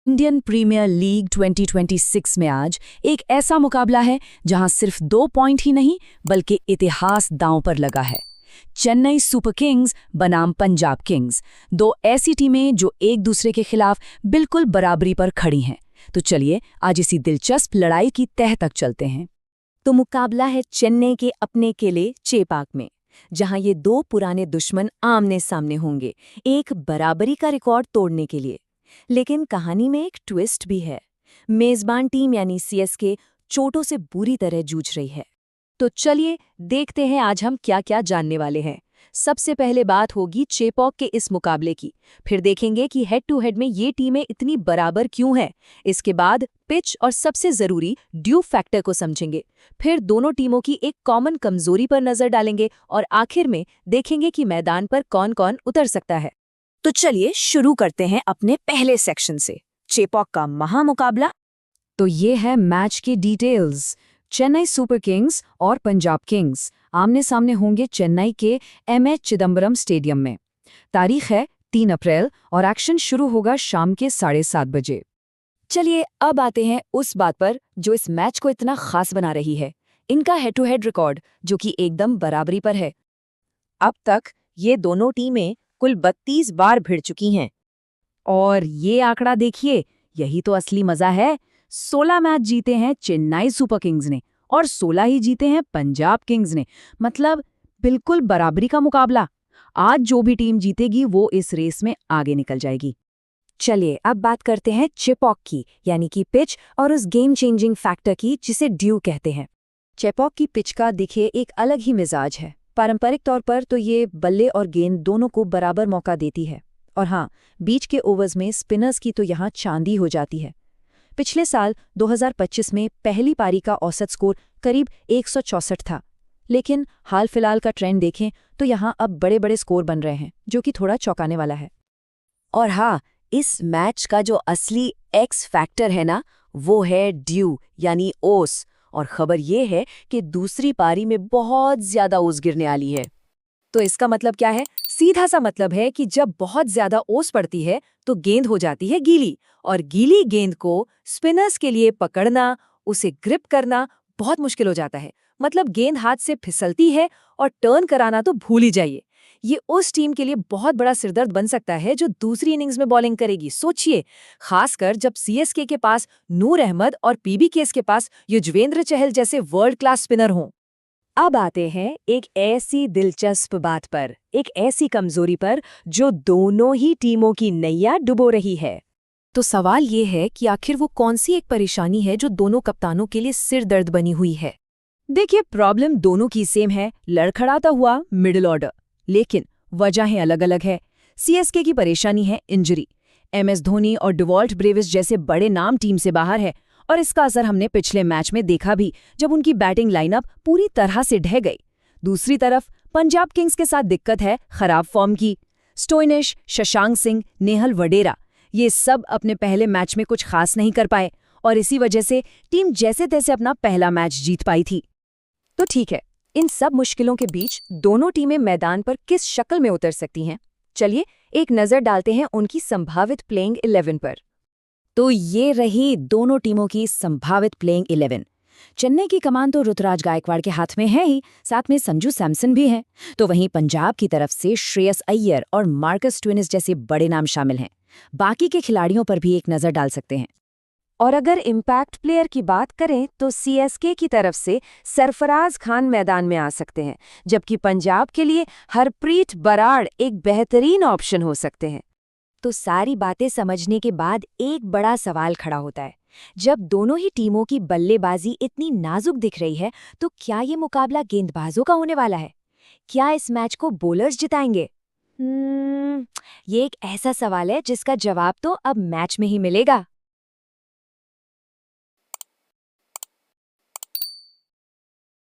Indian premiere league 2026 में आज एक ऐसा मुकाबला है जहां सिर्फ 2 पॉइंट ही नहीं बल्कि इतिहास दांव पर लगा है। चेन्नई सुपर किंग्स बनाम पंजाब किंग्स, दो ऐसी टीमें जो एक दूसरे के खिलाफ बिल्कुल बराबरी पर खड़ी हैं। तो चलिए आज इसी दिलचस्प लड़ाई की तह तक चलते हैं। तो मुकाबला है चेन्नई के अपने किले चेपाक में, जहां ये दो पुराने दुश्मन आमने सामने होंगे, एक बराबरी का रिकॉर्ड तोड़ने के लिए। लेकिन कहानी में एक ट्विस्ट भी है। मेजबान टीम यानी सीएसके चोटों से बुरी तरह जूझ रही है। तो चलिए देखते हैं आज हम क्या क्या जानने वाले हैं। सबसे पहले बात होगी चेपॉक के इस मुकाबले की, फिर देखेंगे कि हेड टू हेड में ये टीमें इतनी बराबर क्यों हैं। इसके बाद पिच और सबसे जरूरी ड्यू फैक्टर को समझेंगे, फिर दोनों टीमों की एक कॉमन कमजोरी पर नजर डालेंगे और आखिर में देखेंगे कि मैदान पर कौन कौन उतर सकता है। तो चलिए शुरू करते हैं अपने पहले सेक्शन से, चेपॉक का महामुकाबला। तो ये है मैच की डिटेल्स। चेन्नई सुपर किंग्स और पंजाब किंग्स आमने सामने होंगे चेन्नई के एमए चिदम्बरम स्टेडियम में। तारीख है 3 अप्रैल और एक्शन शुरू होगा शाम के 7:30 बजे। चलिए अब आते हैं उस बात पर जो इस मैच को इतना खास बना रही है, इनका हेड टू हेड रिकॉर्ड, जो कि एकदम बराबरी पर है। अब तक ये दोनों टीमें कुल 32 बार भिड़ चुकी हैं। और ये आंकड़ा देखिए, यही तो असली मजा है। 16 मैच जीते हैं चेन्नई सुपर किंग्स ने और 16 ही जीते हैं पंजाब किंग्स ने। मतलब बिल्कुल बराबरी का मुकाबला। आज जो भी टीम जीतेगी वो इस रेस में आगे निकल जाएगी। चलिए अब बात करते हैं चेपॉक की, यानी कि पिच और उस गेम चेंजिंग फैक्टर की जिसे ड्यू कहते हैं। चेपॉक की पिच का देखिए एक अलग ही मिजाज है। पारंपरिक तौर पर तो ये बल्ले और गेंद दोनों को बराबर मौका देती है, और हाँ, बीच के ओवर्स में स्पिनर्स की तो यहाँ चांदी हो जाती है। पिछले साल 2025 में पहली पारी का औसत स्कोर करीब 164 था, लेकिन हाल फिलहाल का ट्रेंड देखें तो यहाँ अब बड़े बड़े स्कोर बन रहे हैं, जो कि थोड़ा चौंकाने वाला है। और हाँ, इस मैच का जो असली एक्स फैक्टर है ना, वो है ड्यू यानी ओस। और खबर ये है कि दूसरी पारी में बहुत ज्यादा ओस गिरने वाली है। तो इसका मतलब क्या है? सीधा सा मतलब है कि जब बहुत ज्यादा ओस पड़ती है तो गेंद हो जाती है गीली, और गीली गेंद को स्पिनर्स के लिए पकड़ना, उसे ग्रिप करना बहुत मुश्किल हो जाता है। मतलब गेंद हाथ से फिसलती है और टर्न कराना तो भूल ही जाइए। ये उस टीम के लिए बहुत बड़ा सिरदर्द बन सकता है जो दूसरी इनिंग्स में बॉलिंग करेगी। सोचिए, खासकर जब सीएसके के पास नूर अहमद और पीबीकेएस के पास युजवेंद्र चहल जैसे वर्ल्ड क्लास स्पिनर हों। अब आते हैं एक ऐसी दिलचस्प बात पर, एक ऐसी कमजोरी पर जो दोनों ही टीमों की नैया डुबो रही है। तो सवाल ये है कि आखिर वो कौन सी एक परेशानी है जो दोनों कप्तानों के लिए सिर दर्द बनी हुई है। देखिए, प्रॉब्लम दोनों की सेम है, लड़खड़ाता हुआ मिडिल ऑर्डर, लेकिन वजहें अलग अलग है। सीएसके की परेशानी है इंजरी। एमएस धोनी और डिवॉल्ट ब्रेविस जैसे बड़े नाम टीम से बाहर है, और इसका असर हमने पिछले मैच में देखा भी, जब उनकी बैटिंग लाइनअप पूरी तरह से ढह गई। दूसरी तरफ पंजाब किंग्स के साथ दिक्कत है खराब फॉर्म की। स्टोइनिस, शशांक सिंह, नेहल वडेरा, ये सब अपने पहले मैच में कुछ खास नहीं कर पाए, और इसी वजह से टीम जैसे तैसे अपना पहला मैच जीत पाई थी। तो ठीक है, इन सब मुश्किलों के बीच दोनों टीमें मैदान पर किस शक्ल में उतर सकती हैं? चलिए एक नजर डालते हैं उनकी संभावित प्लेइंग 11 पर। तो ये रही दोनों टीमों की संभावित प्लेइंग 11। चेन्नई की कमान तो ऋतुराज गायकवाड़ के हाथ में है ही, साथ में संजू सैमसन भी हैं। तो वहीं पंजाब की तरफ से श्रेयस अय्यर और मार्कस स्टोइनिस जैसे बड़े नाम शामिल हैं। बाकी के खिलाड़ियों पर भी एक नजर डाल सकते हैं। और अगर इम्पैक्ट प्लेयर की बात करें तो सीएसके की तरफ से सरफराज खान मैदान में आ सकते हैं, जबकि पंजाब के लिए हरप्रीत बराड़ एक बेहतरीन ऑप्शन हो सकते हैं। तो सारी बातें समझने के बाद एक बड़ा सवाल खड़ा होता है। जब दोनों ही टीमों की बल्लेबाजी इतनी नाजुक दिख रही है, तो क्या ये मुकाबला गेंदबाजों का होने वाला है? क्या इस मैच को बॉलर्स जिताएंगे? ये एक ऐसा सवाल है जिसका जवाब तो अब मैच में ही मिलेगा।